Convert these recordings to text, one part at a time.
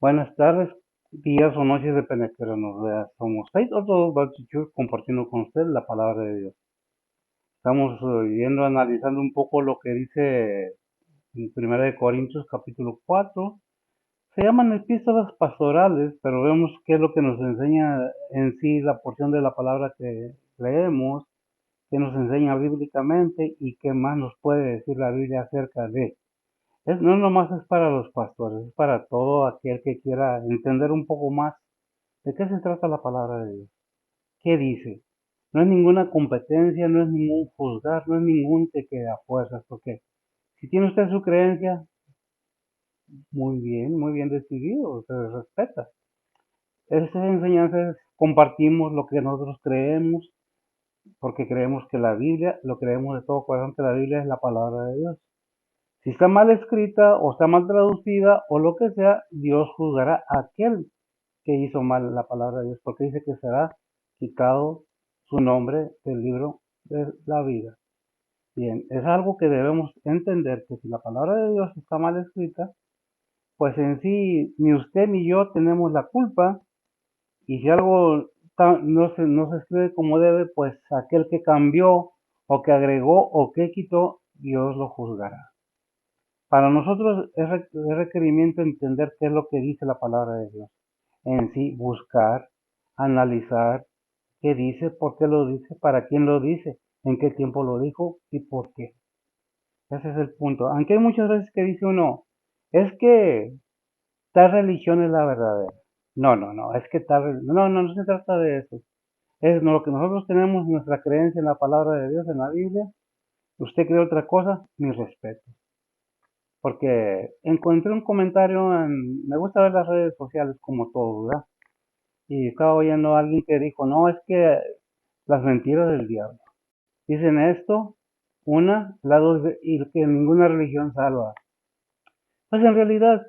Buenas tardes, días o noches, depende de que hora nos vea. Somos Faith Auto Church compartiendo con usted la palabra de Dios. Estamos analizando un poco lo que dice en 1 Corintios capítulo 4. Se llaman epístolas pastorales, pero vemos qué es lo que nos enseña en sí la porción de la palabra que leemos, qué nos enseña bíblicamente y qué más nos puede decir la Biblia acerca de. No nomás es para los pastores, es para todo aquel que quiera entender un poco más de qué se trata la palabra de Dios. ¿Qué dice? No es ninguna competencia, no es ningún juzgar, no es ningún te queda a fuerzas, porque si tiene usted su creencia, muy bien decidido, se respeta. Esa enseñanza es compartimos lo que nosotros creemos, porque creemos que la Biblia, lo creemos de todo corazón, que la Biblia es la palabra de Dios. Si está mal escrita o está mal traducida o lo que sea, Dios juzgará a aquel que hizo mal la palabra de Dios, porque dice que será quitado su nombre del libro de la vida. Bien, es algo que debemos entender, que si la palabra de Dios está mal escrita, pues en sí ni usted ni yo tenemos la culpa, y si algo no se escribe como debe, pues aquel que cambió o que agregó o que quitó, Dios lo juzgará. Para nosotros es requerimiento entender qué es lo que dice la palabra de Dios. En sí, buscar, analizar qué dice, por qué lo dice, para quién lo dice, en qué tiempo lo dijo y por qué. Ese es el punto. Aunque hay muchas veces que dice uno, es que tal religión es la verdadera. No, es que no se trata de eso. Es lo que nosotros tenemos, nuestra creencia en la palabra de Dios, en la Biblia. Usted cree otra cosa, mi respeto. Porque encontré un comentario me gusta ver las redes sociales como todo, ¿verdad? Y estaba oyendo a alguien que dijo, no, es que las mentiras del diablo. Dicen esto, la dos, y que ninguna religión salva. Pues en realidad,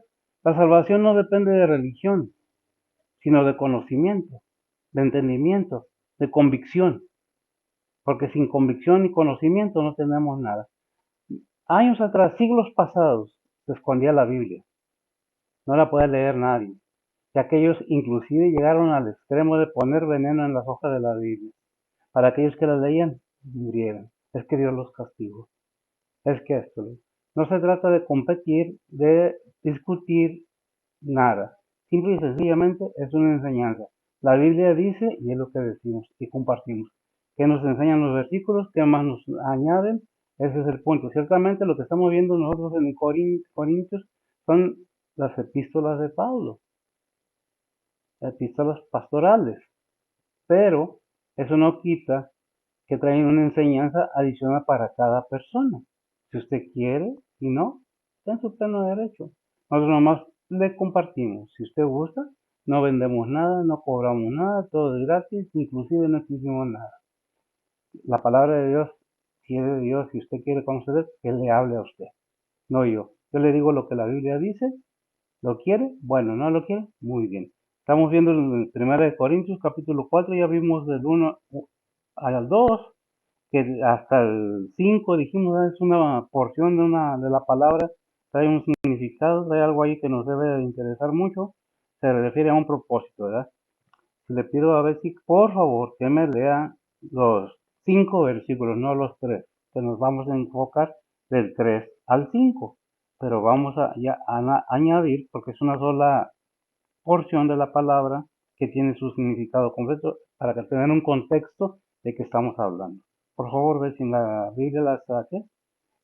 la salvación no depende de religión, sino de conocimiento, de entendimiento, de convicción. Porque sin convicción y conocimiento no tenemos nada. Años atrás, siglos pasados, se escondía la Biblia. No la puede leer nadie. Y aquellos inclusive llegaron al extremo de poner veneno en las hojas de la Biblia. Para aquellos que la leían, murieron. Es que Dios los castigó. Es que esto no se trata de competir, de discutir nada. Simple y sencillamente es una enseñanza. La Biblia dice y es lo que decimos y compartimos. ¿Qué nos enseñan los versículos? ¿Qué más nos añaden? Ese es el punto. Ciertamente lo que estamos viendo nosotros en Corintios son las epístolas de Pablo, epístolas pastorales. Pero eso no quita que traen una enseñanza adicional para cada persona. Si usted quiere y no, está en su pleno derecho. Nosotros nomás le compartimos. Si usted gusta, no vendemos nada, no cobramos nada, todo es gratis, inclusive no exigimos nada. La palabra de Dios, si es de Dios, si usted quiere conocer, que le hable a usted, no yo. Yo le digo lo que la Biblia dice. ¿Lo quiere? Bueno, ¿no lo quiere? Muy bien. Estamos viendo en 1 Corintios capítulo 4, ya vimos del 1 al 2, que hasta el 5 dijimos, es una porción de la palabra, trae un significado, trae algo ahí que nos debe de interesar mucho, se refiere a un propósito, ¿verdad? Le pido a ver si por favor que me lea los 5 versículos, no los 3, que nos vamos a enfocar del 3 al 5, pero vamos a añadir, porque es una sola porción de la palabra que tiene su significado completo, para que tengan un contexto de que estamos hablando. Por favor, ve si en la Biblia la saqué,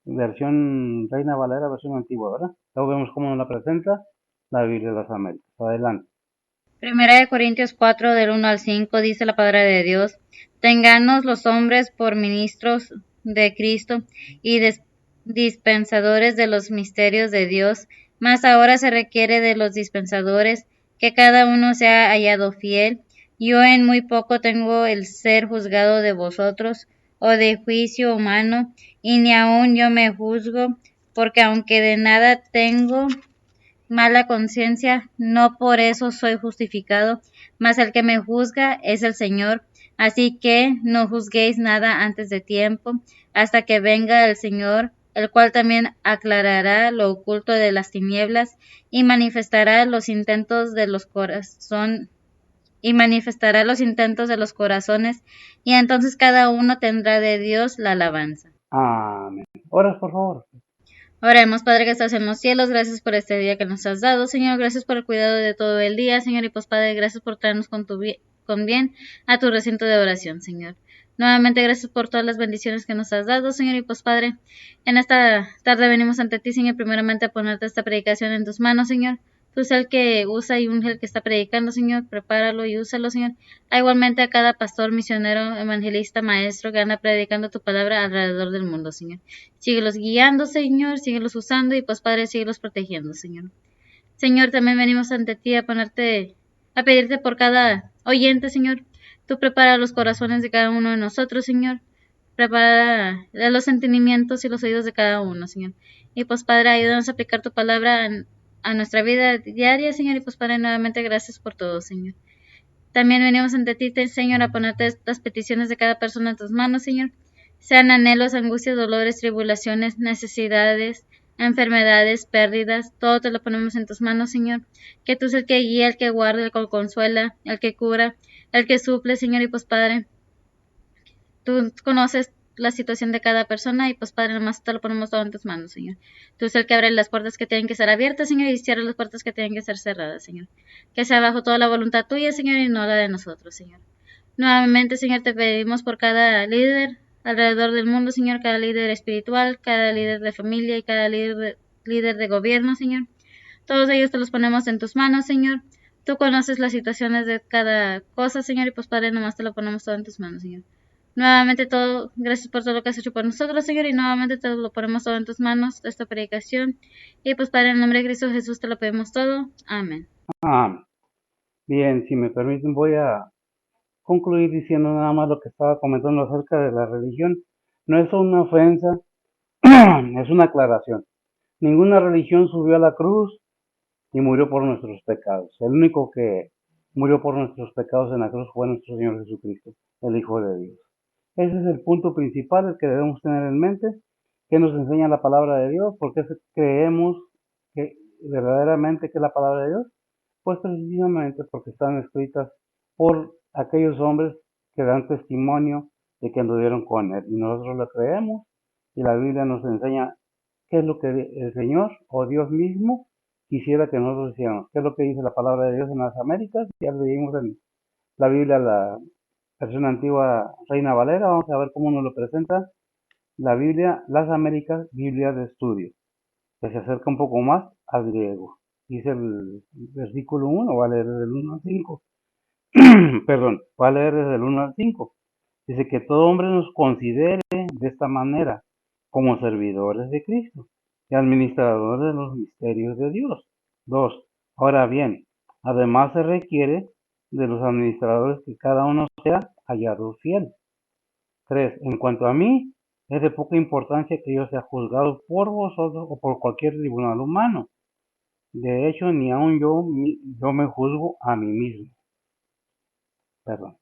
versión Reina Valera, versión antigua, ¿verdad? Luego vemos cómo nos la presenta la Biblia de las Américas. Adelante. Primera de Corintios 4 del 1 al 5 dice la palabra de Dios, tenganos los hombres por ministros de Cristo y dispensadores de los misterios de Dios, mas ahora se requiere de los dispensadores que cada uno sea hallado fiel. Yo en muy poco tengo el ser juzgado de vosotros o de juicio humano, y ni aun yo me juzgo, porque aunque de nada tengo mala conciencia, no por eso soy justificado, mas el que me juzga es el Señor. Así que no juzguéis nada antes de tiempo, hasta que venga el Señor, el cual también aclarará lo oculto de las tinieblas y manifestará los intentos de los corazones, y entonces cada uno tendrá de Dios la alabanza. Amén. Oras, por favor. Oremos, Padre que estás en los cielos, gracias por este día que nos has dado, Señor, gracias por el cuidado de todo el día, Señor, y pues Padre, gracias por traernos con bien a tu recinto de oración, Señor. Nuevamente, gracias por todas las bendiciones que nos has dado, Señor, y pues Padre, en esta tarde venimos ante ti, Señor, primeramente a ponerte esta predicación en tus manos, Señor. Tú eres el que usa y unge el que está predicando, Señor, prepáralo y úsalo, Señor. Igualmente a cada pastor, misionero, evangelista, maestro que anda predicando tu palabra alrededor del mundo, Señor. Síguelos guiando, Señor, síguelos usando y pues Padre, síguelos protegiendo, Señor. Señor, también venimos ante ti a pedirte por cada oyente, Señor. Tú prepara los corazones de cada uno de nosotros, Señor. Prepara los entendimientos y los oídos de cada uno, Señor. Y pues Padre, ayúdanos a aplicar tu palabra a nuestra vida diaria, Señor. Y pues Padre, nuevamente gracias por todo, Señor. También venimos ante ti, Señor, a ponerte las peticiones de cada persona en tus manos, Señor. Sean anhelos, angustias, dolores, tribulaciones, necesidades, enfermedades, pérdidas, todo te lo ponemos en tus manos, Señor. Que tú seas el que guía, el que guarda, el que consuela, el que cura, el que suple, Señor. Y pues Padre, tú conoces la situación de cada persona y pues Padre, nomás te lo ponemos todo en tus manos, Señor. Tú eres el que abre las puertas que tienen que ser abiertas, Señor, y cierra las puertas que tienen que ser cerradas, Señor. Que sea bajo toda la voluntad tuya, Señor, y no la de nosotros, Señor. Nuevamente, Señor, te pedimos por cada líder alrededor del mundo, Señor, cada líder espiritual, cada líder de familia y cada líder de gobierno, Señor. Todos ellos te los ponemos en tus manos, Señor. Tú conoces las situaciones de cada cosa, Señor, y pues Padre, nomás te lo ponemos todo en tus manos, Señor. Nuevamente todo, gracias por todo lo que has hecho por nosotros, Señor, y nuevamente te lo ponemos todo en tus manos, esta predicación. Y pues Padre, en el nombre de Cristo Jesús te lo pedimos todo. Amén. Amén. Bien, si me permiten, voy a concluir diciendo nada más lo que estaba comentando acerca de la religión. No es una ofensa, es una aclaración. Ninguna religión subió a la cruz y murió por nuestros pecados. El único que murió por nuestros pecados en la cruz fue nuestro Señor Jesucristo, el Hijo de Dios. Ese es el punto principal, el que debemos tener en mente, que nos enseña la palabra de Dios, porque creemos que verdaderamente que es la palabra de Dios, pues precisamente porque están escritas por aquellos hombres que dan testimonio de que anduvieron con Él. Y nosotros lo creemos, y la Biblia nos enseña qué es lo que el Señor o Dios mismo quisiera que nosotros hiciéramos. ¿Qué es lo que dice la palabra de Dios en las Américas? Ya leímos en la Biblia, la versión antigua Reina Valera. Vamos a ver cómo nos lo presenta la Biblia, las Américas, Biblia de estudio, que se acerca un poco más al griego. Dice el versículo 1, va a leer desde el 1 al 5. Perdón, va a leer desde el 1 al 5. Dice que todo hombre nos considere de esta manera, como servidores de Cristo y administradores de los misterios de Dios. 2. Ahora bien, además se requiere de los administradores que cada uno sea hallado fiel. 3. En cuanto a mí, es de poca importancia que yo sea juzgado por vosotros o por cualquier tribunal humano. De hecho, ni aun yo me juzgo a mí mismo. Perdón.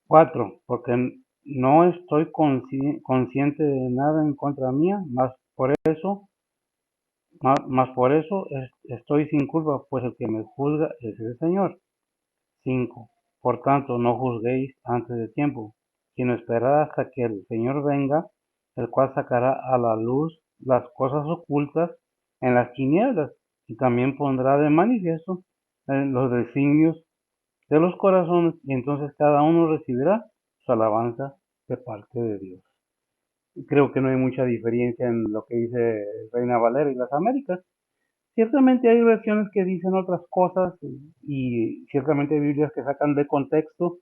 4. Porque no estoy consciente de nada en contra mía, más por eso estoy sin culpa, pues el que me juzga es el Señor. 5. Por tanto, no juzguéis antes de tiempo, sino esperad hasta que el Señor venga, el cual sacará a la luz las cosas ocultas en las tinieblas, y también pondrá de manifiesto los designios de los corazones, y entonces cada uno recibirá su alabanza de parte de Dios. Creo que no hay mucha diferencia en lo que dice Reina Valera y las Américas. Ciertamente hay versiones que dicen otras cosas y ciertamente hay Biblias que sacan de contexto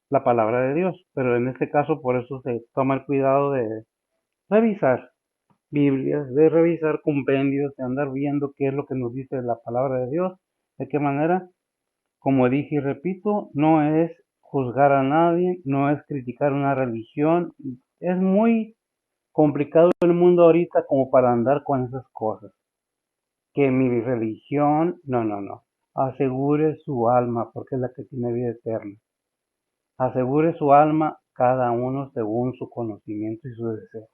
la palabra de Dios, pero en este caso por eso se toma el cuidado de revisar Biblias, de revisar compendios, de andar viendo qué es lo que nos dice la palabra de Dios, de qué manera, como dije y repito, no es juzgar a nadie, no es criticar una religión, es muy complicado el mundo ahorita como para andar con esas cosas. Que mi religión, no. Asegure su alma, porque es la que tiene vida eterna. Asegure su alma cada uno según su conocimiento y su deseo.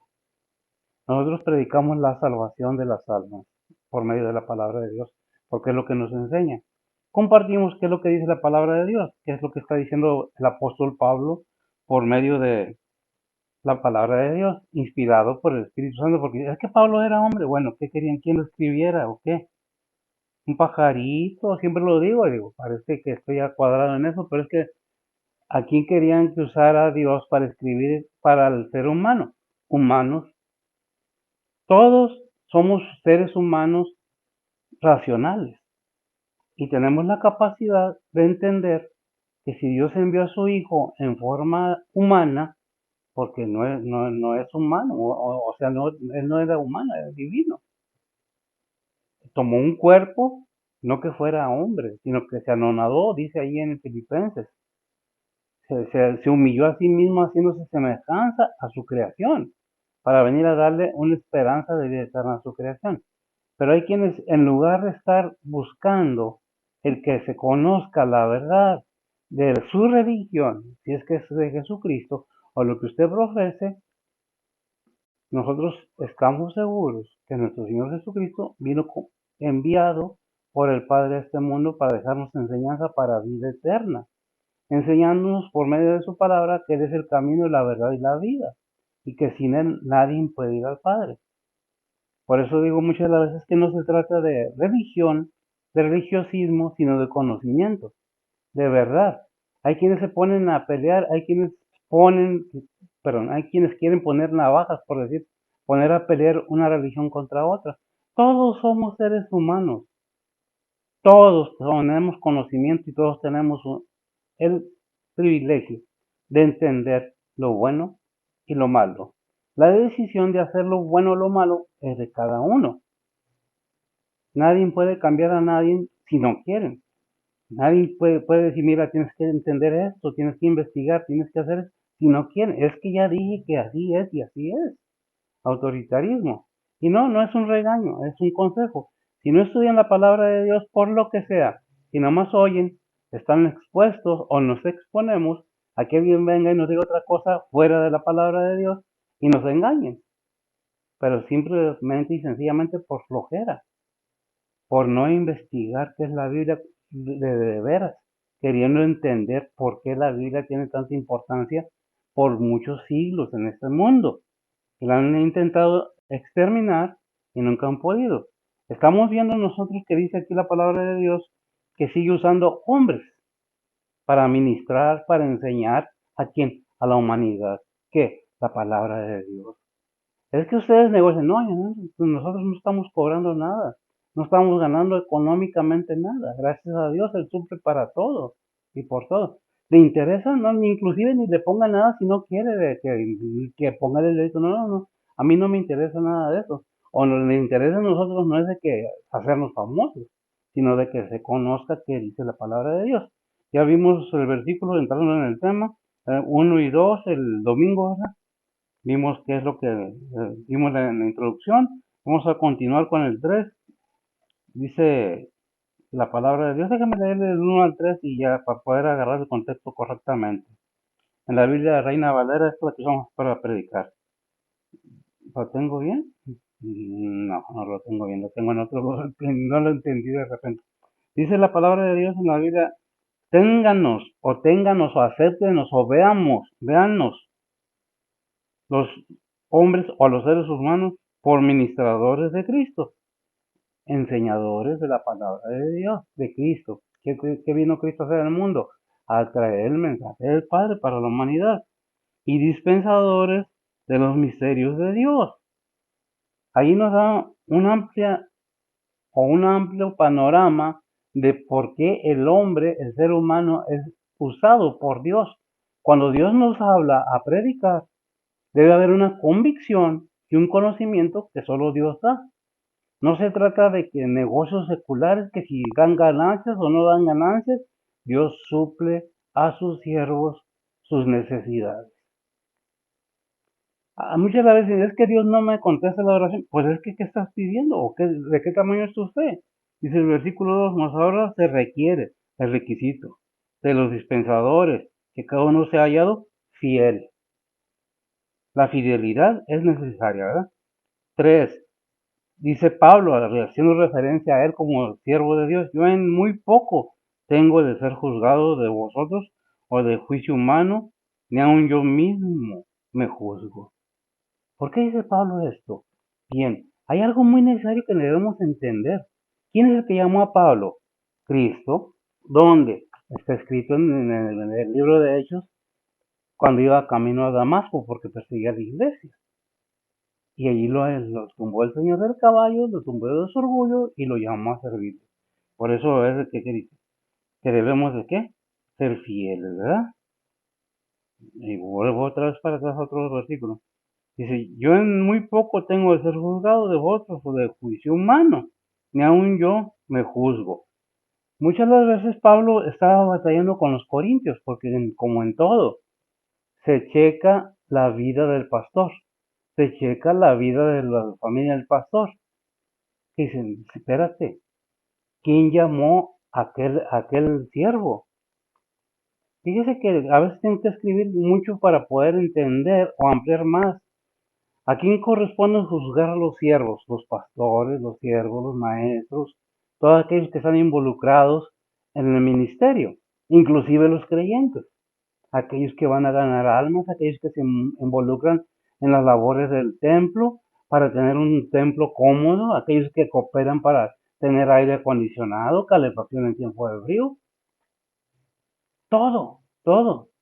Nosotros predicamos la salvación de las almas por medio de la palabra de Dios, porque es lo que nos enseña. Compartimos qué es lo que dice la palabra de Dios, qué es lo que está diciendo el apóstol Pablo por medio de la palabra de Dios, inspirado por el Espíritu Santo, porque es que Pablo era hombre, bueno, ¿qué querían? ¿Quién lo escribiera o qué? Un pajarito, siempre lo digo, parece que estoy ya cuadrado en eso, pero es que ¿a quién querían que usara a Dios para escribir para el ser humano? Humanos. Todos somos seres humanos racionales y tenemos la capacidad de entender que si Dios envió a su Hijo en forma humana, porque no es humano, o sea, él no era humano, era divino. Tomó un cuerpo, no que fuera hombre, sino que se anonadó, dice ahí en Filipenses. Se humilló a sí mismo haciéndose semejanza a su creación, para venir a darle una esperanza de vida eterna a su creación. Pero hay quienes, en lugar de estar buscando el que se conozca la verdad de su religión, si es que es de Jesucristo, o lo que usted profese, nosotros estamos seguros que nuestro Señor Jesucristo vino enviado por el Padre a este mundo para dejarnos enseñanza para vida eterna, enseñándonos por medio de su palabra que Él es el camino, la verdad y la vida, y que sin Él nadie puede ir al Padre. Por eso digo muchas de las veces que no se trata de religión, de religiosismo, sino de conocimiento, de verdad. Hay quienes se ponen a pelear, hay quienes ponen, perdón, hay quienes quieren poner navajas, por decir, poner a pelear una religión contra otra. Todos somos seres humanos, todos tenemos conocimiento y todos tenemos el privilegio de entender lo bueno y lo malo. La decisión de hacer lo bueno o lo malo es de cada uno. Nadie puede cambiar a nadie si no quieren. Nadie puede decir, mira, tienes que entender esto, tienes que investigar, tienes que hacer, si no quieren. Es que ya dije que así es y así es. Autoritarismo. Y no es un regaño, es un consejo. Si no estudian la palabra de Dios por lo que sea, si nomás oyen, están expuestos o nos exponemos a que alguien venga y nos diga otra cosa fuera de la palabra de Dios y nos engañen. Pero simplemente y sencillamente por flojera, por no investigar qué es la Biblia de veras, queriendo entender por qué la Biblia tiene tanta importancia por muchos siglos en este mundo. Y la han intentado exterminar y nunca han podido. Estamos viendo nosotros que dice aquí la palabra de Dios que sigue usando hombres para ministrar, para enseñar a quién, a la humanidad, que la palabra de Dios. Es que ustedes negocian, no, nosotros no estamos cobrando nada, no estamos ganando económicamente nada, gracias a Dios Él suple para todo y por todo. ¿Le interesa? No, ni inclusive ni le ponga nada si no quiere que ponga el delito, no, a mí no me interesa nada de eso. O no le interesa a nosotros no es de que hacernos famosos, sino de que se conozca que dice la palabra de Dios. Ya vimos el versículo entrando en el tema, 1 y 2 el domingo, ¿verdad? Vimos qué es lo que vimos en la introducción. Vamos a continuar con el 3. Dice la palabra de Dios. Déjame leer del 1 al 3 y ya para poder agarrar el contexto correctamente. En la Biblia de Reina Valera es la que usamos para predicar. ¿Lo tengo bien? No lo tengo bien. Lo tengo en otro lugar. No lo entendí de repente. Dice la palabra de Dios en la Biblia. Ténganos o acéptenos o véannos los hombres o los seres humanos por ministradores de Cristo, enseñadores de la palabra de Dios, de Cristo. ¿Qué vino Cristo a hacer en el mundo? A traer el mensaje del Padre para la humanidad y dispensadores de los misterios de Dios. Ahí nos da un amplio panorama de por qué el hombre, el ser humano, es usado por Dios. Cuando Dios nos habla a predicar, debe haber una convicción y un conocimiento que solo Dios da. No se trata de que negocios seculares, que si dan ganancias o no dan ganancias, Dios suple a sus siervos sus necesidades. A muchas veces es que Dios no me contesta la oración. Pues es que, ¿qué estás pidiendo? ¿O de qué tamaño es tu fe? Dice el versículo 2, más ahora se requiere el requisito de los dispensadores, que cada uno se ha hallado fiel. La fidelidad es necesaria, ¿verdad? 3. Dice Pablo, haciendo referencia a él como siervo de Dios, yo en muy poco tengo de ser juzgado de vosotros o de juicio humano, ni aun yo mismo me juzgo. ¿Por qué dice Pablo esto? Bien, hay algo muy necesario que debemos entender. ¿Quién es el que llamó a Pablo? Cristo. ¿Dónde? Está escrito en el libro de Hechos, cuando iba camino a Damasco, porque perseguía a la iglesia. Y allí lo tumbó el señor del caballo, lo tumbó de su orgullo y lo llamó a servir. Por eso es de que dice que debemos de qué? Ser fieles, ¿verdad? Y vuelvo otra vez para atrás a otro versículo. Dice, yo en muy poco tengo de ser juzgado de vosotros o de juicio humano, ni aun yo me juzgo. Muchas de las veces Pablo estaba batallando con los corintios, porque como en todo, se checa la vida del pastor, se checa la vida de la familia del pastor. Dicen, espérate, ¿quién llamó a aquel siervo? Fíjese que a veces tengo que escribir mucho para poder entender o ampliar más. ¿A quién corresponde juzgar a los siervos? Los pastores, los siervos, los maestros, todos aquellos que están involucrados en el ministerio, inclusive los creyentes, aquellos que van a ganar almas, aquellos que se involucran en las labores del templo para tener un templo cómodo, aquellos que cooperan para tener aire acondicionado, calefacción en tiempo de frío. Todo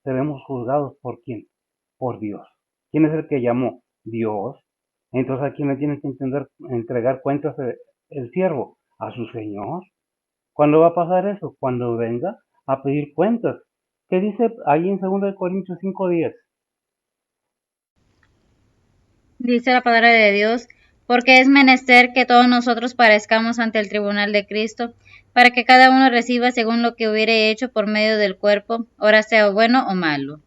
seremos juzgados por quién, por Dios. ¿Quién es el que llamó? Dios. Entonces, ¿a quién le tiene que entregar cuentas el siervo? A su Señor. ¿Cuándo va a pasar eso? Cuando venga a pedir cuentas. ¿Qué dice ahí en 2 Corintios 5:10? Dice la palabra de Dios, porque es menester que todos nosotros parezcamos ante el tribunal de Cristo, para que cada uno reciba según lo que hubiere hecho por medio del cuerpo, ora sea bueno o malo.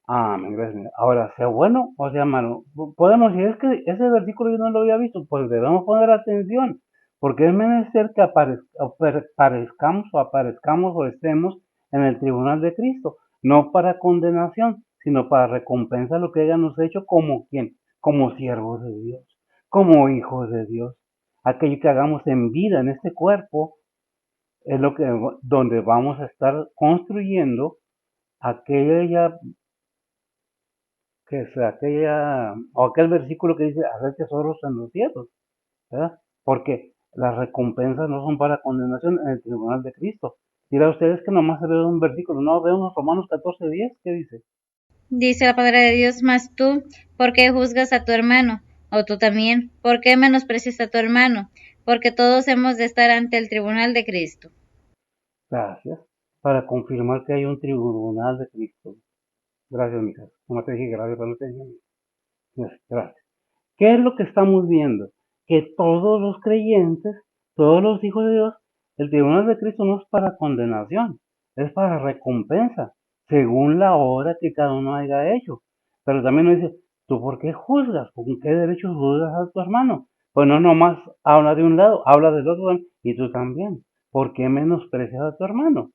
Amén, gracias. Ahora, sea bueno o sea malo. Podemos decir, es que ese versículo yo no lo había visto, pues debemos poner atención, porque es menester que aparezcamos o estemos en el tribunal de Cristo, no para condenación, sino para recompensa lo que hayamos hecho como quien, como siervos de Dios, como hijos de Dios. Aquello que hagamos en vida en este cuerpo es lo que donde vamos a estar construyendo aquella que es aquella, o aquel versículo que dice, hacer tesoros en los cielos, ¿verdad? Porque las recompensas no son para condenación en el tribunal de Cristo. Dirá ustedes que nomás se ve un versículo, no, vemos Romanos 14:10, ¿qué dice? Dice la palabra de Dios, mas tú, ¿por qué juzgas a tu hermano? O tú también, ¿por qué menosprecias a tu hermano? Porque todos hemos de estar ante el tribunal de Cristo. Gracias. Para confirmar que hay un tribunal de Cristo. Gracias, mi hija. No te dije gracias, pero no te dije gracias. ¿Qué es lo que estamos viendo? Que todos los creyentes, todos los hijos de Dios, el tribunal de Cristo no es para condenación, es para recompensa, según la obra que cada uno haya hecho. Pero también nos dice, ¿tú por qué juzgas? ¿Con qué derecho juzgas a tu hermano? Pues no nomás habla de un lado, habla del otro, y tú también. ¿Por qué menosprecias a tu hermano?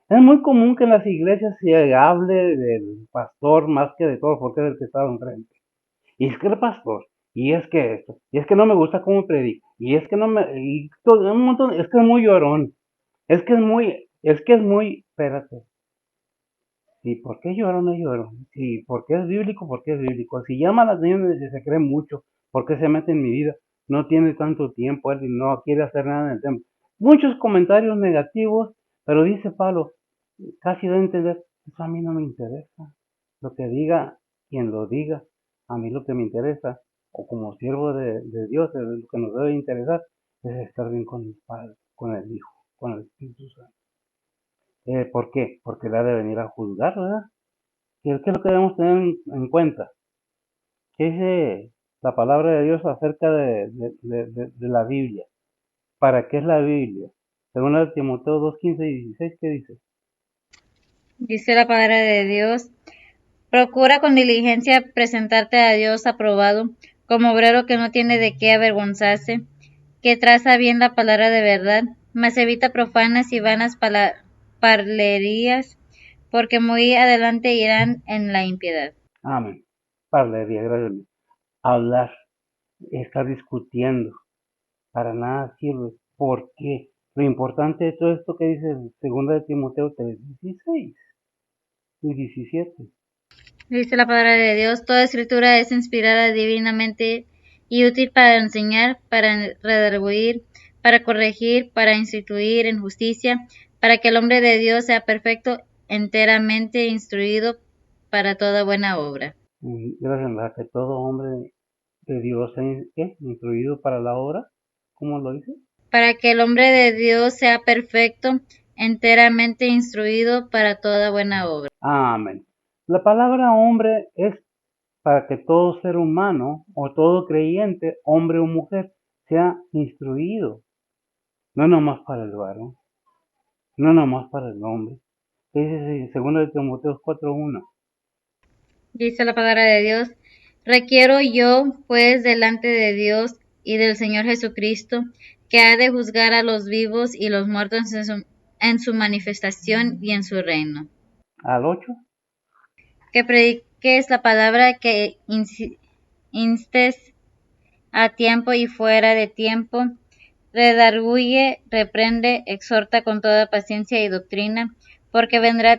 Es muy común que en las iglesias se hable del pastor más que de todo, porque es el que está enfrente. Y es que el pastor, y es que esto, y es que no me gusta cómo predica, y es que no me, y todo, un montón, es que es muy llorón, espérate, ¿y por qué llorón no llorón? ¿Y por qué es bíblico? ¿Por qué es bíblico? Si llama la atención y se cree mucho, ¿por qué se mete en mi vida? No tiene tanto tiempo, él no quiere hacer nada en el tema. Muchos comentarios negativos, pero dice Pablo, casi da a entender, eso a mí no me interesa. Lo que diga quien lo diga, a mí lo que me interesa, o como siervo de Dios, lo que nos debe interesar, es estar bien con el Padre, con el Hijo, con el Espíritu Santo. ¿Por qué? Porque Él ha de venir a juzgar, ¿verdad? ¿Qué es lo que debemos tener en cuenta? ¿Qué dice la palabra de Dios acerca de la Biblia? ¿Para qué es la Biblia? Según el Timoteo 2:15 y 16, ¿qué dice? Dice la palabra de Dios, procura con diligencia presentarte a Dios aprobado, como obrero que no tiene de qué avergonzarse, que traza bien la palabra de verdad, mas evita profanas y vanas parlerías, porque muy adelante irán en la impiedad. Amén. Padre, gracias. Hablar. estar discutiendo. Para nada sirve. ¿Por qué? Lo importante de todo esto que dice en 2 de Timoteo 3:16 y 17. Dice la palabra de Dios, toda escritura es inspirada divinamente y útil para enseñar, para redarguir, para corregir, para instituir en justicia, para que el hombre de Dios sea perfecto, enteramente instruido para toda buena obra. Gracias a que todo hombre de Dios sea instruido para la obra. ¿Cómo lo dice? Para que el hombre de Dios sea perfecto, enteramente instruido para toda buena obra. Amén. La palabra hombre es para que todo ser humano o todo creyente, hombre o mujer, sea instruido. No nomás para el varón, no nomás para el hombre. Dice 2 de Timoteo 4:1. Dice la palabra de Dios, requiero yo, pues, delante de Dios y del Señor Jesucristo, que ha de juzgar a los vivos y los muertos en su manifestación y en su reino. Al 8. Que prediques la palabra, que instes a tiempo y fuera de tiempo, redarguye, reprende, exhorta con toda paciencia y doctrina, porque vendrá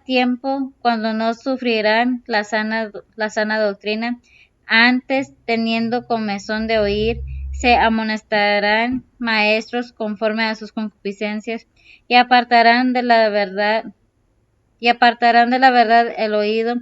tiempo cuando no sufrirán la sana doctrina, antes, teniendo comezón de oír, se amonestarán maestros conforme a sus concupiscencias, y apartarán de la verdad el oído,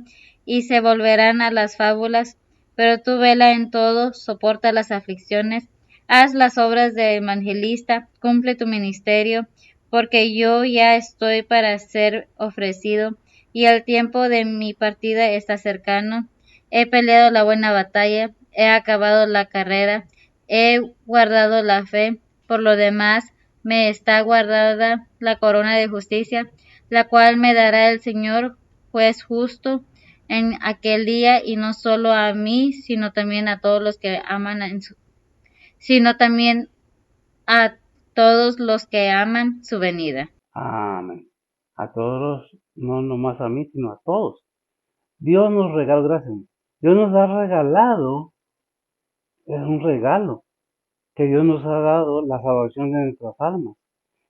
y se volverán a las fábulas. Pero tú vela en todo, soporta las aflicciones, haz las obras de evangelista, cumple tu ministerio, porque yo ya estoy para ser ofrecido, y el tiempo de mi partida está cercano. He peleado la buena batalla, he acabado la carrera, he guardado la fe. Por lo demás, me está guardada la corona de justicia, la cual me dará el Señor, juez justo, en aquel día, y no solo a mí, sino también a todos los que aman sino también a todos los que aman su venida. Amén. A todos, no nomás a mí, sino a todos. Dios nos regaló, gracias. Dios nos ha regalado, es un regalo, que Dios nos ha dado la salvación de nuestras almas.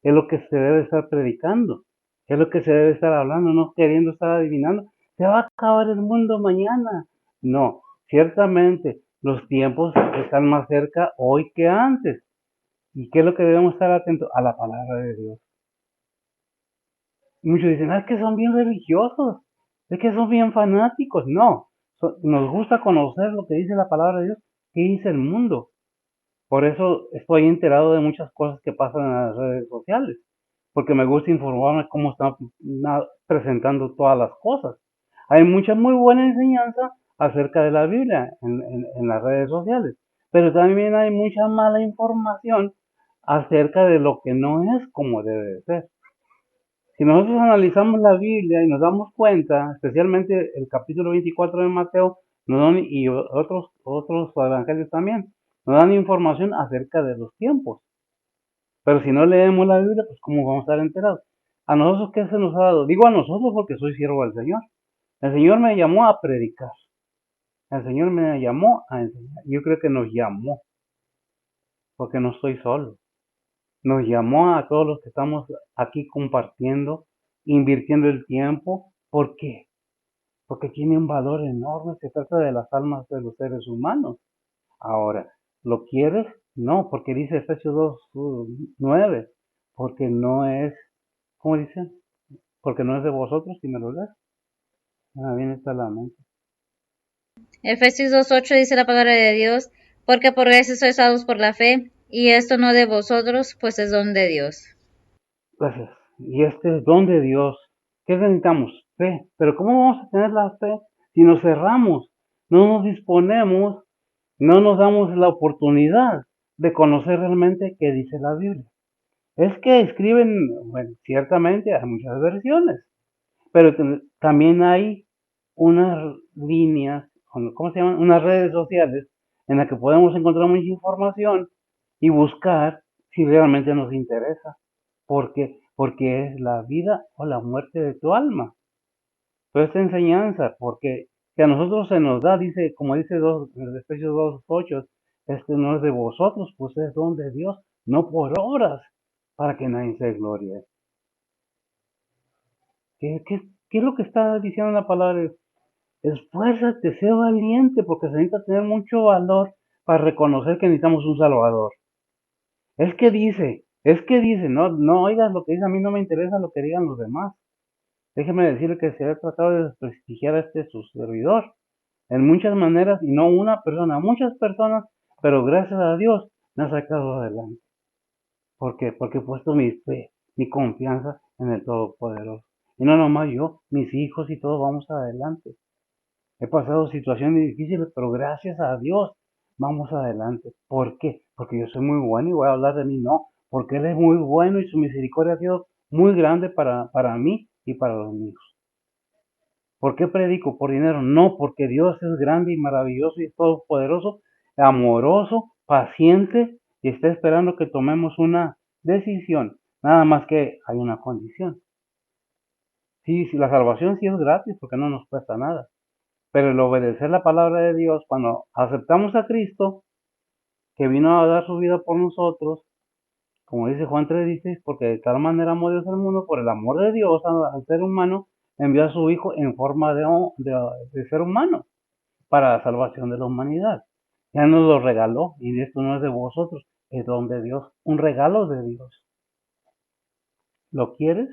Es lo que se debe estar predicando, es lo que se debe estar hablando, no queriendo estar adivinando. Se va a acabar el mundo mañana. No, ciertamente los tiempos están más cerca hoy que antes. ¿Y qué es lo que debemos estar atentos? A la palabra de Dios. Muchos dicen, es que son bien religiosos, es que son bien fanáticos. No, nos gusta conocer lo que dice la palabra de Dios, qué dice el mundo. Por eso estoy enterado de muchas cosas que pasan en las redes sociales, porque me gusta informarme cómo están presentando todas las cosas. Hay mucha muy buena enseñanza acerca de la Biblia en las redes sociales, pero también hay mucha mala información acerca de lo que no es como debe de ser. Si nosotros analizamos la Biblia y nos damos cuenta, especialmente el capítulo 24 de Mateo, y otros evangelios también, nos dan información acerca de los tiempos. Pero si no leemos la Biblia, pues ¿cómo vamos a estar enterados? ¿A nosotros qué se nos ha dado? Digo a nosotros porque soy siervo del Señor. El Señor me llamó a predicar. El Señor me llamó a enseñar. Yo creo que nos llamó, porque no estoy solo. Nos llamó a todos los que estamos aquí compartiendo, invirtiendo el tiempo. ¿Por qué? Porque tiene un valor enorme. Se trata de las almas de los seres humanos. Ahora, ¿lo quieres? No, porque dice Efesios 2:9, porque no es, ¿cómo dice? Porque no es de vosotros, si me lo lees. Bien está la mente. Efesios 2:8 dice la palabra de Dios, porque por gracia sois salvos por la fe, y esto no de vosotros, pues es don de Dios. Gracias. Y este es don de Dios. ¿Qué necesitamos? Fe. Pero ¿cómo vamos a tener la fe si nos cerramos? No nos disponemos, no nos damos la oportunidad de conocer realmente qué dice la Biblia. Es que escriben, bueno, ciertamente hay muchas versiones, pero también hay unas líneas, ¿cómo se llaman? Unas redes sociales en las que podemos encontrar mucha información y buscar si realmente nos interesa. Porque es la vida o la muerte de tu alma. Toda esta enseñanza, porque que a nosotros se nos da, dice, como dice Efesios 2:8, no es de vosotros, pues es don de Dios, no por obras, para que nadie se glorie. ¿Qué es lo que está diciendo la palabra? Esfuérzate, sé valiente, porque se necesita tener mucho valor para reconocer que necesitamos un Salvador. Es que dice, no oigas lo que dice, a mí no me interesa lo que digan los demás. Déjeme decirle que se ha tratado de desprestigiar a su servidor en muchas maneras, y no una persona, muchas personas, pero gracias a Dios me ha sacado adelante. ¿Por qué? Porque he puesto mi fe, mi confianza en el Todopoderoso. Y no nomás yo, mis hijos y todos vamos adelante. He pasado situaciones difíciles, pero gracias a Dios vamos adelante. ¿Por qué? Porque yo soy muy bueno y voy a hablar de mí, no. Porque Él es muy bueno y su misericordia ha sido muy grande para mí y para los míos. ¿Por qué predico? Por dinero. No, porque Dios es grande y maravilloso y todopoderoso, amoroso, paciente y está esperando que tomemos una decisión. Nada más que hay una condición. Sí, sí, la salvación sí es gratis porque no nos cuesta nada. Pero el obedecer la palabra de Dios, cuando aceptamos a Cristo, que vino a dar su vida por nosotros, como dice Juan 3:16, porque de tal manera amó Dios al mundo, por el amor de Dios al ser humano, envió a su Hijo en forma de ser humano para la salvación de la humanidad. Ya nos lo regaló, y esto no es de vosotros, es don de Dios, un regalo de Dios. ¿Lo quieres?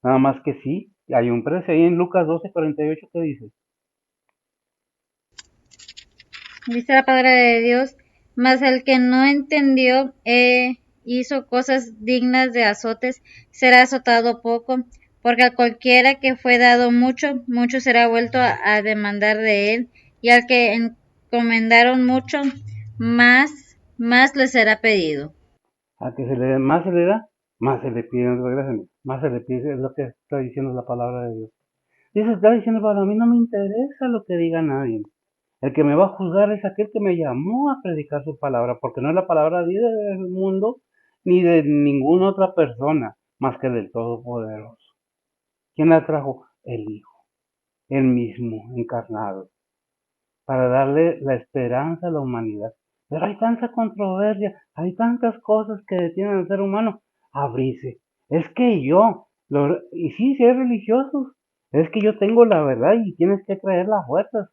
Nada más que sí, hay un precio ahí en Lucas 12:48 que dice. Dice la palabra de Dios, mas el que no entendió hizo cosas dignas de azotes, será azotado poco, porque a cualquiera que fue dado mucho, mucho será vuelto a demandar de él, y al que encomendaron mucho, más le será pedido. A que más se le da, más se le pide, más se le pide, es lo que está diciendo la palabra de Dios. Y se está diciendo, para mí no me interesa lo que diga nadie. El que me va a juzgar es aquel que me llamó a predicar su palabra, porque no es la palabra ni del mundo, ni de ninguna otra persona, más que del Todopoderoso. ¿Quién la trajo? El Hijo, el mismo, encarnado, para darle la esperanza a la humanidad. Pero hay tanta controversia, hay tantas cosas que detienen al ser humano a abrirse. Es que y sí, si es religioso, es que yo tengo la verdad y tienes que creer las fuerzas.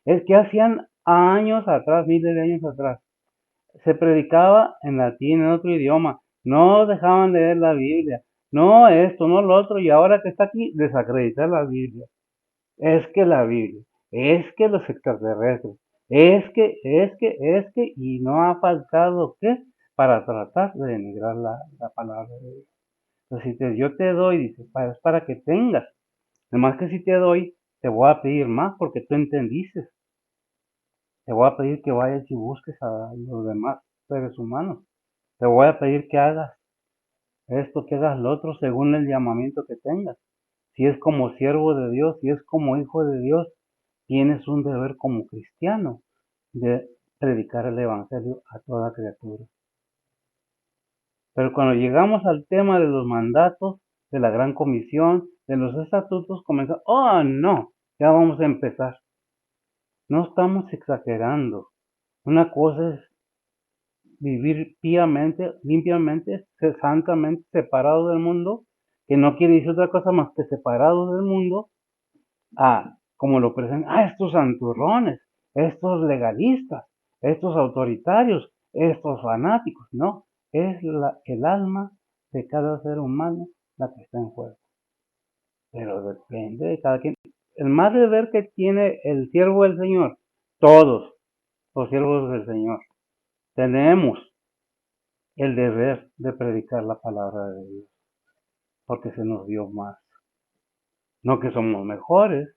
Es que hacían años atrás, miles de años atrás, se predicaba en latín, en otro idioma, no dejaban leer la Biblia, no esto, no lo otro, y ahora que está aquí, desacreditar la Biblia. Es que la Biblia, es que los extraterrestres, y no ha faltado qué para tratar de denigrar la palabra de Dios. Entonces, si yo te doy, dice, es para que tengas. Además que si te doy, te voy a pedir más porque tú entendiste. Te voy a pedir que vayas y busques a los demás seres humanos. Te voy a pedir que hagas esto, que hagas lo otro según el llamamiento que tengas. Si es como siervo de Dios, si es como hijo de Dios, tienes un deber como cristiano de predicar el Evangelio a toda criatura. Pero cuando llegamos al tema de los mandatos, de la gran comisión, de los estatutos, comenzamos, oh no, ya vamos a empezar. No estamos exagerando. Una cosa es vivir piamente, limpiamente, santamente, separado del mundo, que no quiere decir otra cosa más que separado del mundo, como lo presentan, estos santurrones, estos legalistas, estos autoritarios, estos fanáticos, no, es el alma de cada ser humano la que está en juego. Pero depende de cada quien. El más deber que tiene el siervo del Señor, todos los siervos del Señor, tenemos el deber de predicar la palabra de Dios, porque se nos dio más. No que somos mejores,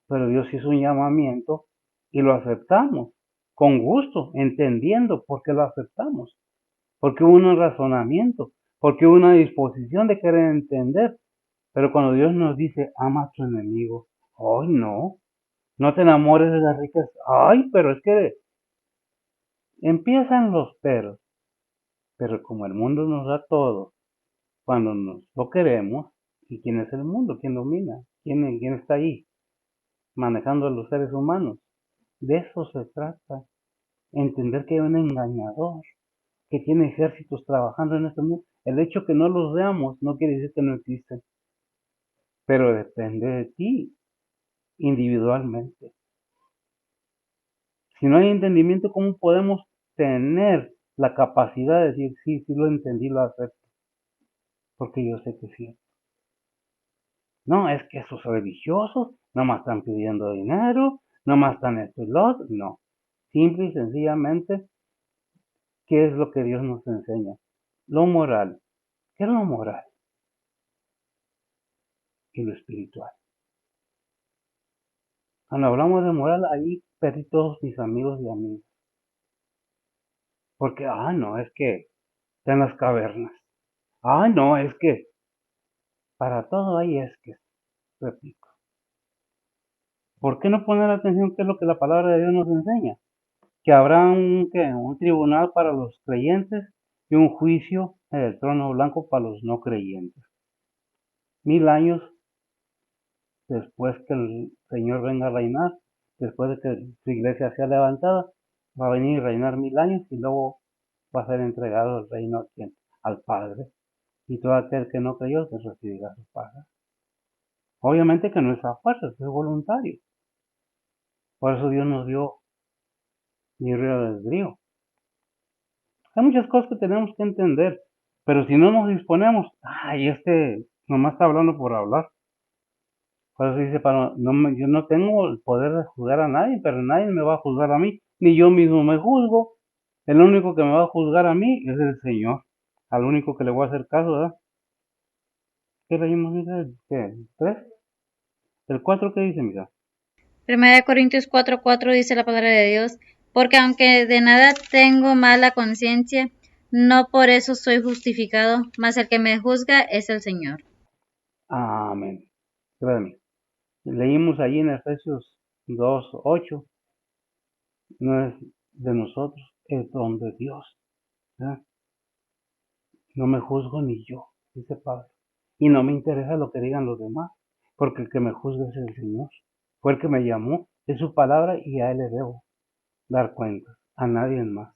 pero Dios hizo un llamamiento y lo aceptamos con gusto, entendiendo por qué lo aceptamos, porque hubo un razonamiento, porque hubo una disposición de querer entender. Pero cuando Dios nos dice, ama a tu enemigo, ¡ay no! No te enamores de las ricas, ¡ay! Pero es que empiezan los pero como el mundo nos da todo, cuando nos lo queremos, ¿y quién es el mundo? ¿Quién domina? ¿Quién está ahí? manejando a los seres humanos. De eso se trata. Entender que hay un engañador que tiene ejércitos trabajando en este mundo. El hecho que no los veamos no quiere decir que no existen, pero depende de ti individualmente. Si no hay entendimiento, ¿cómo podemos tener la capacidad de decir, sí, sí lo entendí, lo acepto? Porque yo sé que sí. No, es que esos religiosos nomás están pidiendo dinero, nomás están esto y lo otro. No. Simple y sencillamente, ¿qué es lo que Dios nos enseña? Lo moral. ¿Qué es lo moral? Y lo espiritual. Cuando hablamos de moral, ahí perdí todos mis amigos y amigas. Porque, no, es que está en las cavernas. No, es que para todo hay es que, repito. ¿Por qué no poner atención qué es lo que la palabra de Dios nos enseña? Que habrá un tribunal para los creyentes y un juicio en el trono blanco para los no creyentes. 1000 años después que el Señor venga a reinar, después de que su iglesia sea levantada, va a venir a reinar 1000 años y luego va a ser entregado el reino a quién? Al Padre. Y todo aquel que no creyó se recibirá su paga. Obviamente que no es a fuerza, es voluntario. Por eso Dios nos dio libre albedrío. Hay muchas cosas que tenemos que entender, pero si no nos disponemos, nomás está hablando por hablar. Por eso dice, yo no tengo el poder de juzgar a nadie, pero nadie me va a juzgar a mí, ni yo mismo me juzgo. El único que me va a juzgar a mí es el Señor, al único que le voy a hacer caso, ¿verdad? ¿Qué leímos, mira? ¿Qué? ¿3? ¿El 4 qué dice, mira? 1 Corintios 4:4 dice la palabra de Dios, porque aunque de nada tengo mala conciencia, no por eso soy justificado, mas el que me juzga es el Señor. Amén. Espérame. Leímos allí en Efesios 2:8, no es de nosotros, es don de Dios, ¿verdad? No me juzgo ni yo, dice Pablo. Y no me interesa lo que digan los demás, porque el que me juzga es el Señor. Fue el que me llamó, es su palabra y a él le debo dar cuenta, a nadie más.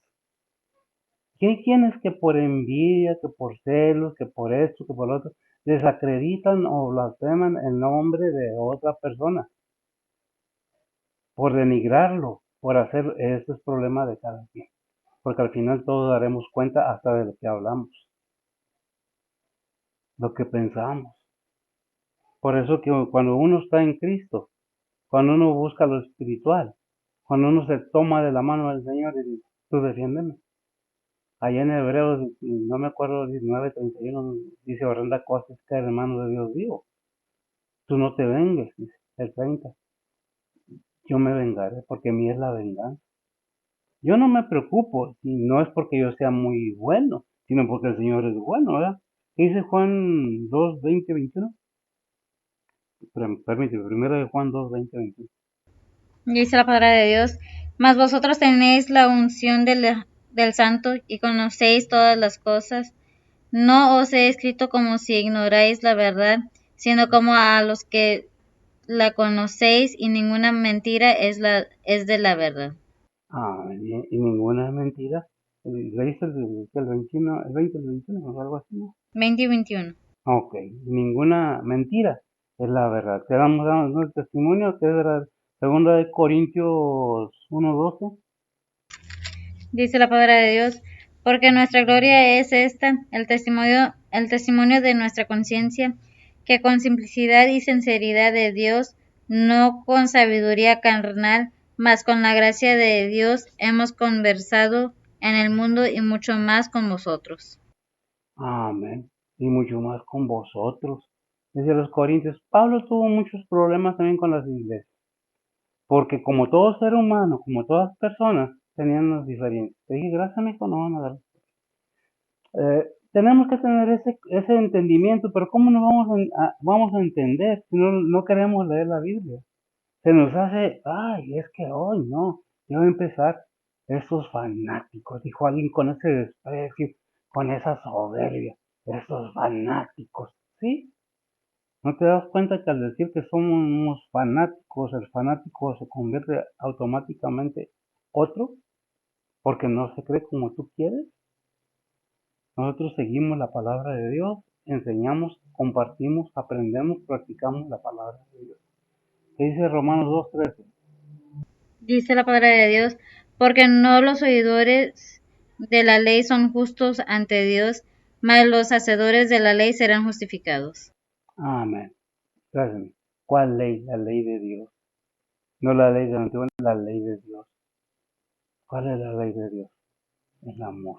¿Qué hay quienes que por envidia, que por celos, que por esto, que por lo otro, desacreditan o blasfeman el nombre de otra persona? Por denigrarlo, por hacer, eso es problema de cada quien. Porque al final todos daremos cuenta hasta de lo que hablamos, lo que pensamos. Por eso que cuando uno está en Cristo, cuando uno busca lo espiritual, cuando uno se toma de la mano del Señor y dice, tú defiéndeme. Allá en Hebreos, no me acuerdo, 19:31, dice horrenda cosa es caer en manos de Dios vivo. Tú no te vengues, dice el 30. Yo me vengaré, porque mí es la venganza. Yo no me preocupo, si no es porque yo sea muy bueno, sino porque el Señor es bueno, ¿verdad? ¿Qué dice Juan 2:20-21? Permíteme, primero de Juan 2:20-21. Dice la palabra de Dios, mas vosotros tenéis la unción del Santo y conocéis todas las cosas. No os he escrito como si ignoráis la verdad, sino como a los que la conocéis, y ninguna mentira es de la verdad. Y ninguna es mentira. ¿Leíste el 21, el 20, el 21 o algo así, no? 20 y 21. Ok, ninguna mentira es la verdad. Te dando el testimonio que es de la segunda de Corintios 1:12. Dice la palabra de Dios, porque nuestra gloria es esta, el testimonio de nuestra conciencia, que con simplicidad y sinceridad de Dios, no con sabiduría carnal, mas con la gracia de Dios, hemos conversado en el mundo y mucho más con vosotros. Amén. Y mucho más con vosotros. Dice los Corintios, Pablo tuvo muchos problemas también con las iglesias, porque como todo ser humano, como todas personas, tenían las diferencias. Te dije, gracias, mijo, no van a dar. Tenemos que tener ese entendimiento, pero ¿cómo nos vamos a entender si no queremos leer la Biblia? Se nos hace, es que hoy no, ya va a empezar esos fanáticos, dijo alguien con ese desprecio, con esa soberbia, esos fanáticos, ¿sí? ¿No te das cuenta que al decir que somos unos fanáticos, el fanático se convierte automáticamente otro porque no se cree como tú quieres? Nosotros seguimos la palabra de Dios, enseñamos, compartimos, aprendemos, practicamos la palabra de Dios. ¿Qué dice Romanos 2:13? Dice la palabra de Dios, porque no los oidores de la ley son justos ante Dios, mas los hacedores de la ley serán justificados. Amén. Gracias. ¿Cuál ley? La ley de Dios. No la ley de la antigua, la ley de Dios. ¿Cuál es la ley de Dios? El amor.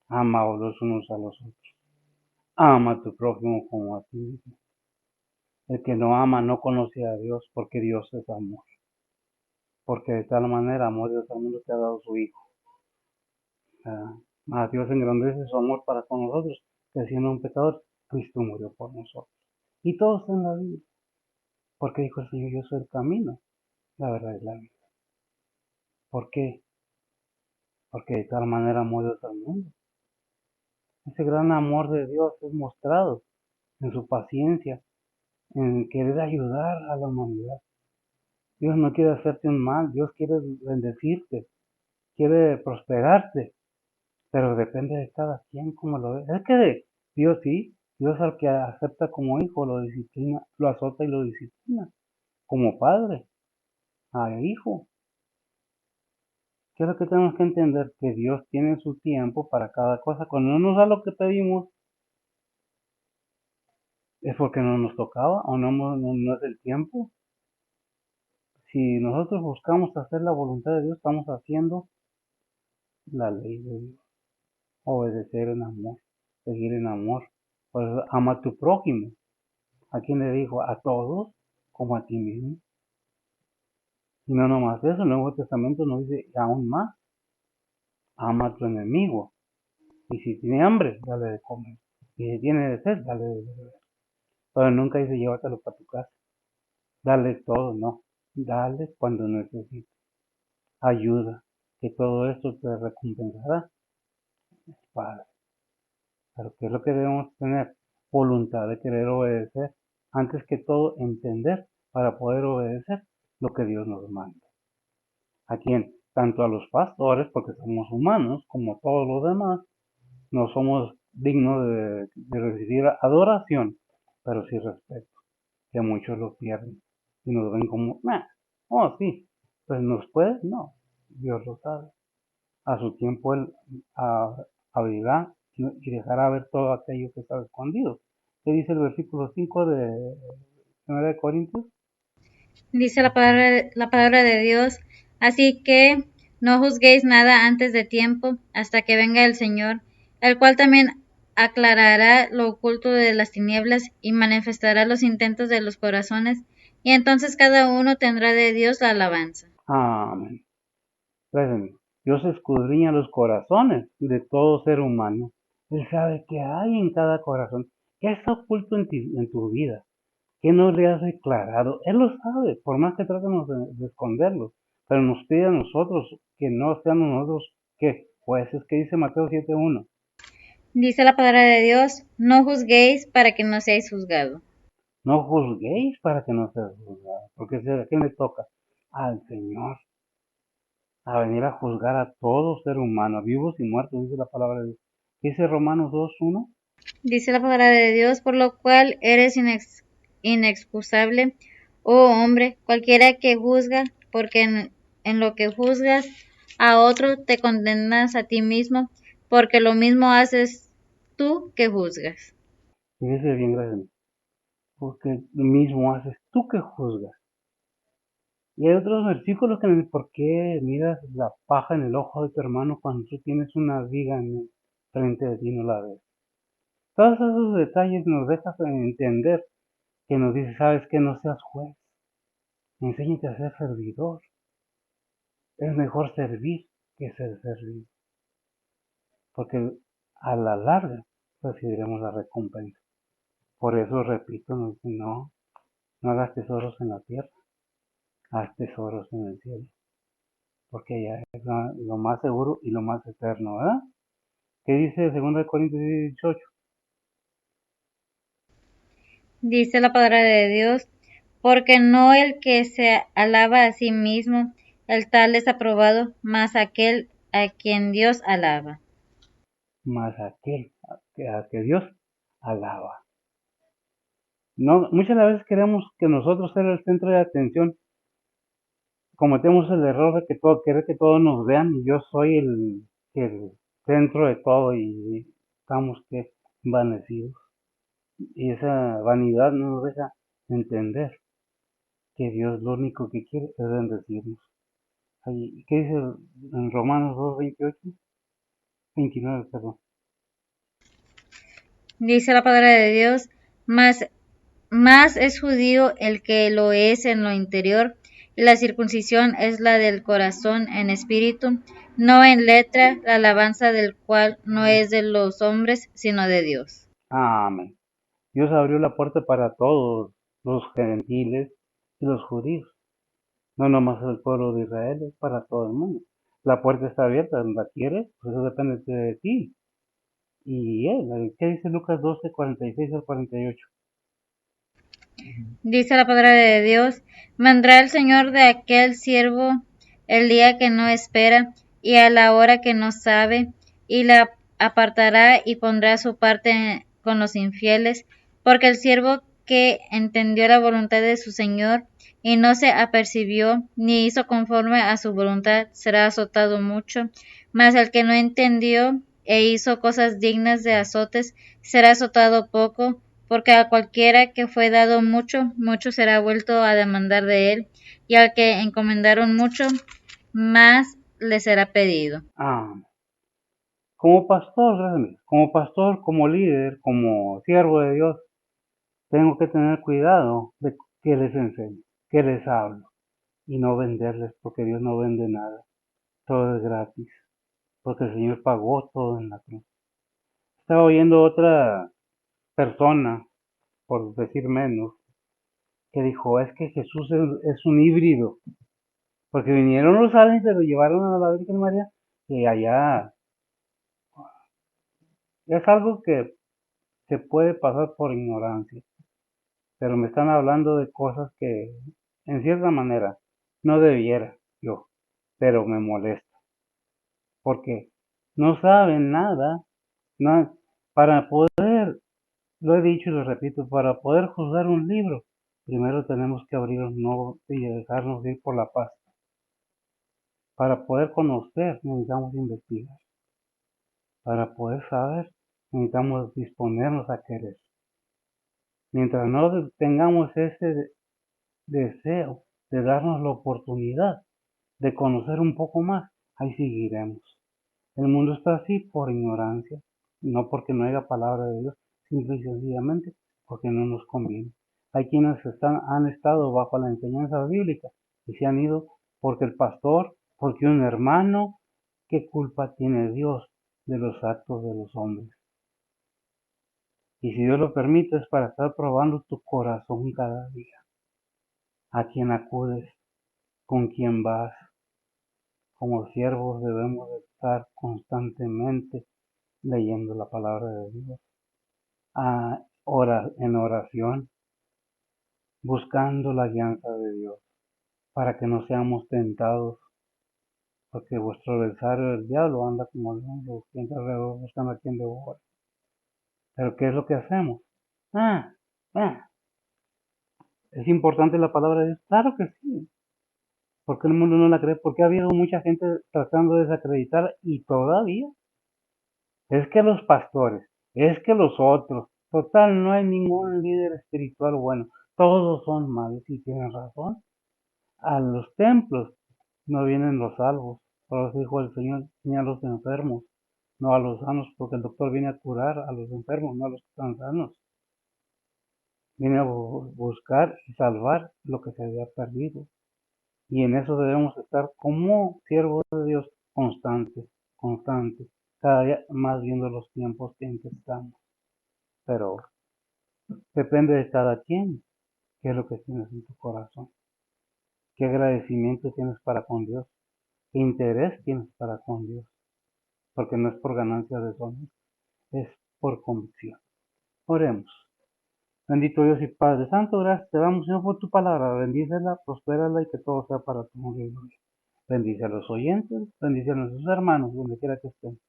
Amaos los unos a los otros. Ama a tu prójimo como a ti mismo. El que no ama no conoce a Dios, porque Dios es amor. Porque de tal manera amó Dios al mundo que ha dado su Hijo. A Dios engrandece su amor para con nosotros, que siendo un pecador, Cristo murió por nosotros. Y todo está en la Biblia. Porque dijo el Señor, yo soy el camino, la verdad y la vida. ¿Por qué? Porque de tal manera amó Dios al mundo. Ese gran amor de Dios es mostrado en su paciencia, en querer ayudar a la humanidad. Dios no quiere hacerte un mal, Dios quiere bendecirte, quiere prosperarte, pero depende de cada quien cómo lo ve. Es que Dios sí, Dios al que acepta como hijo lo disciplina, lo azota y lo disciplina, como padre, a hijo. ¿Qué es lo que tenemos que entender? Que Dios tiene su tiempo para cada cosa. Cuando no nos da lo que pedimos, es porque no nos tocaba o no es el tiempo. Si nosotros buscamos hacer la voluntad de Dios, estamos haciendo la ley de Dios. Obedecer en amor, seguir en amor. Pues ama a tu prójimo. ¿A quién le dijo? A todos, como a ti mismo. Y no nomás eso, el Nuevo Testamento nos dice aún más, ama a tu enemigo. Y si tiene hambre, dale de comer. Y si tiene sed, dale de beber. Pero nunca dice llévatelo para tu casa. Dale todo, no. Dale cuando necesites. Ayuda. Que todo esto te recompensará, Padre. Pero ¿qué es lo que debemos tener? Voluntad de querer obedecer. Antes que todo, entender para poder obedecer lo que Dios nos manda. ¿A quién? Tanto a los pastores, porque somos humanos, como todos los demás, no somos dignos de recibir adoración, pero sí respeto, que muchos lo pierden y nos ven como, oh sí, pues nos puede, no, Dios lo sabe. A su tiempo Él abrirá y dejará ver todo aquello que está escondido. ¿Qué dice el versículo 5 de 1 de Corintios? Dice la palabra de Dios, así que no juzguéis nada antes de tiempo, hasta que venga el Señor, el cual también aclarará lo oculto de las tinieblas y manifestará los intentos de los corazones, y entonces cada uno tendrá de Dios la alabanza. Amén. Créanme, Dios escudriña los corazones de todo ser humano. Él sabe qué hay en cada corazón, qué está oculto en tu vida, qué no le has declarado. Él lo sabe, por más que tratemos de esconderlo. Pero nos pide a nosotros que no seamos nosotros, ¿qué? Pues es que dice Mateo 7:1. Dice la palabra de Dios, no juzguéis para que no seáis juzgados. No juzguéis para que no seas juzgados. Porque ¿a quién le toca? Al Señor. A venir a juzgar a todo ser humano, vivos y muertos, dice la palabra de Dios. Dice Romanos 2:1. Dice la palabra de Dios, por lo cual eres inexcusable, oh hombre, cualquiera que juzga, porque en lo que juzgas a otro te condenas a ti mismo, porque lo mismo haces tú que juzgas. Y dice bien, gracias. Porque lo mismo haces tú que juzgas. Y hay otros versículos que me dicen, ¿por qué miras la paja en el ojo de tu hermano cuando tú tienes una viga en el frente de ti y no la ves? Todos esos detalles nos dejan entender que nos dice, sabes que no seas juez, enséñate a ser servidor. Es mejor servir que ser servido, porque a la larga recibiremos la recompensa. Por eso, repito, nos dice, no hagas tesoros en la tierra, haz tesoros en el cielo, porque ya es lo más seguro y lo más eterno, ¿verdad? ¿Qué dice 2 Corintios 18? Dice la palabra de Dios, porque no el que se alaba a sí mismo, el tal es aprobado, mas aquel a quien Dios alaba. Más aquel a que Dios alaba. No, muchas veces queremos que nosotros ser el centro de atención. Cometemos el error de querer que todos nos vean y yo soy el centro de todo y estamos que envanecidos. Y esa vanidad no nos deja entender que Dios lo único que quiere es bendecirnos. ¿Qué dice en Romanos 2:29, perdón? Dice la palabra de Dios, más es judío el que lo es en lo interior, y la circuncisión es la del corazón en espíritu, no en letra, la alabanza del cual no es de los hombres, sino de Dios. Amén. Dios abrió la puerta para todos, los gentiles y los judíos. No nomás el pueblo de Israel, es para todo el mundo. La puerta está abierta, ¿la quieres? Pues eso depende de ti. Y él, ¿qué dice Lucas 12:46 al 48? Dice la palabra de Dios, vendrá el Señor de aquel siervo el día que no espera y a la hora que no sabe, y la apartará y pondrá su parte con los infieles, porque el siervo que entendió la voluntad de su Señor y no se apercibió ni hizo conforme a su voluntad será azotado mucho, mas el que no entendió e hizo cosas dignas de azotes será azotado poco, porque a cualquiera que fue dado mucho, mucho será vuelto a demandar de él, y al que encomendaron mucho, más le será pedido. Ah, como pastor, como pastor, como líder, como siervo de Dios, tengo que tener cuidado de que les enseño, que les hablo y no venderles, porque Dios no vende nada, todo es gratis, porque el Señor pagó todo en la cruz. Estaba oyendo otra persona, por decir menos, que dijo, es que Jesús es un híbrido, porque vinieron los ángeles y lo llevaron a la Virgen María, y allá es algo que se puede pasar por ignorancia, pero me están hablando de cosas que, en cierta manera, no debiera yo, pero me molesta, porque no saben nada, no, para poder, lo he dicho y lo repito, para poder juzgar un libro, primero tenemos que abrirnos no y dejarnos ir por la paz. Para poder conocer necesitamos investigar. Para poder saber necesitamos disponernos a querer. Mientras no tengamos ese deseo de darnos la oportunidad de conocer un poco más, ahí seguiremos. El mundo está así por ignorancia, no porque no haya palabra de Dios, simple y sencillamente porque no nos conviene. Hay quienes han estado bajo la enseñanza bíblica y se han ido porque el pastor, porque un hermano, ¿qué culpa tiene Dios de los actos de los hombres? Y si Dios lo permite es para estar probando tu corazón cada día, a quién acudes, con quién vas. Como siervos debemos de estar constantemente leyendo la palabra de Dios, en oración, buscando la guianza de Dios, para que no seamos tentados, porque vuestro adversario, el diablo, anda como león, buscando alrededor, buscando a quien devora. Pero ¿qué es lo que hacemos? Ah, ah, ¿es importante la palabra de Dios? Claro que sí. ¿Por qué el mundo no la cree? Porque ha habido mucha gente tratando de desacreditar y todavía es que los pastores, es que los otros, total, no hay ningún líder espiritual bueno, todos son malos y tienen razón. A los templos no vienen los salvos, por eso dijo el Señor, ni a los enfermos, no a los sanos, porque el doctor viene a curar a los enfermos, no a los que están sanos. Viene a buscar y salvar lo que se había perdido. Y en eso debemos estar como siervos de Dios constantes, constantes, cada día más viendo los tiempos en que estamos. Pero depende de cada quien, qué es lo que tienes en tu corazón, qué agradecimiento tienes para con Dios, qué interés tienes para con Dios, porque no es por ganancia de hombres, es por convicción. Oremos. Bendito Dios y Padre Santo, gracias te damos, Señor, por tu palabra. Bendícela, prospérala y que todo sea para tu gloria y gloria. Bendice a los oyentes, bendice a nuestros hermanos, donde quiera que estén.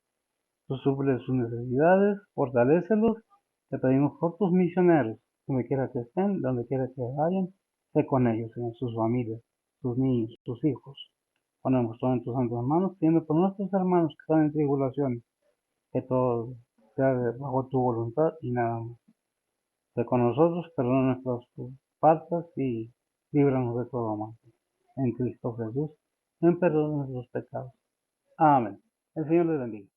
Tú suple sus necesidades, fortalécelos. Te pedimos por tus misioneros, donde quiera que estén, donde quiera que vayan, sé con ellos, Señor, sus familias, sus niños, sus hijos. Ponemos todo en tus santas manos, pidiendo por nuestros hermanos que están en tribulación, que todo sea bajo tu voluntad y nada más. Sé con nosotros, perdona nuestras faltas y líbranos de todo mal. En Cristo Jesús, en perdón de nuestros pecados. Amén. El Señor les bendiga.